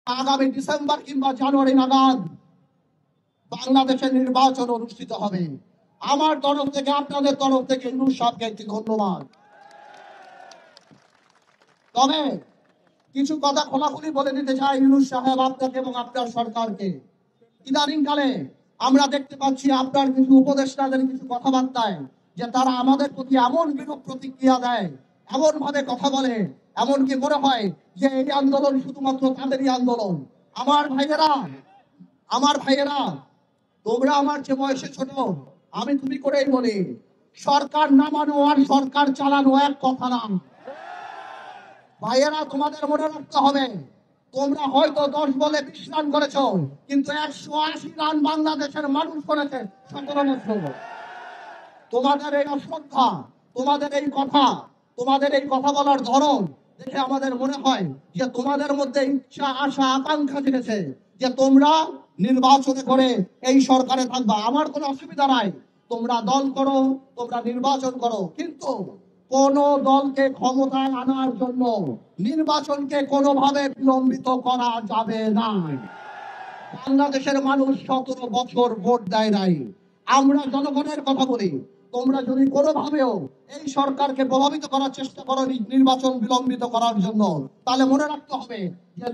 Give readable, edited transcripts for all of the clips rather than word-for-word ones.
আগামী ডিসেম্বর কিংবা জানুয়ারি নাগাদ বাংলাদেশের নির্বাচন অনুষ্ঠিত হবে। আমার তরফ থেকে, আপনাদের তরফ থেকে ইউনূস সাহেবকে একটি ধন্যবাদ। তবে কিছু কথা খোলাখুলি বলে দিতে চাই ইউনূস সাহেব আপনাকে এবং আপনার সরকারকে। ইদানিংকালে আমরা দেখতে পাচ্ছি আপনার কিছু উপদেষ্টাদের কিছু কথাবার্তায় যে তারা আমাদের প্রতি এমন বিরূপ প্রতিক্রিয়া দেয়, এমন ভাবে কথা বলে, এমনকি মনে হয় যে এই আন্দোলন শুধুমাত্র তাদেরই আন্দোলন। আমার ভাইয়েরা, তোমরা আমার যে বয়সে ছোট, আমি তুমি করেই বলি, সরকার নামানো আর সরকার চালানো এক কথা না। ভাইয়েরা, তোমাদের মনে রাখতে হবে, তোমরা হয়তো 10 বলে 20 রান করেছ, কিন্তু 180 রান বাংলাদেশের মানুষ করেছে 17 বছর। তোমাদের এই অশ্রদ্ধা, তোমাদের এই কথা বলার ধরন দেখে আমাদের মনে হয় যে তোমাদের মধ্যে ইচ্ছা, আশা, আকাঙ্ক্ষা জেগেছে যে তোমরা নির্বাচনে করে এই সরকারে থাকবা। আমার কোনো অসুবিধা নাই, তোমরা দল করো, তোমরা নির্বাচন করো, কিন্তু কোন দলকে ক্ষমতায় আনার জন্য নির্বাচনকে কোনোভাবে বিলম্বিত করা যাবে না। বাংলাদেশের মানুষ 17 বছর ভোট দেয় নাই। আমরা জনগণের কথা বলি, তোমরা যদি কোনোভাবেও এই সরকারকে প্রভাবিত করার চেষ্টা করো নির্বাচন বিলম্বিত করার জন্য, তাহলে মনে রাখতে হবে যে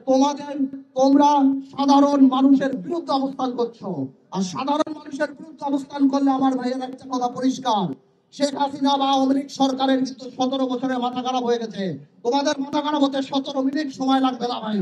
তোমরা সাধারণ মানুষের বিরুদ্ধে অবস্থান করছো। আর সাধারণ মানুষের বিরুদ্ধে অবস্থান করলে আমার ভাইয়ের একটা কথা পরিষ্কার, শেখ হাসিনা বা আওয়ামী লীগ সরকারের কিন্তু 17 বছরে মাথা খারাপ হয়ে গেছে। তোমাদের মাথা খারাপ হতে 17 মিনিট সময় লাগবে না ভাই।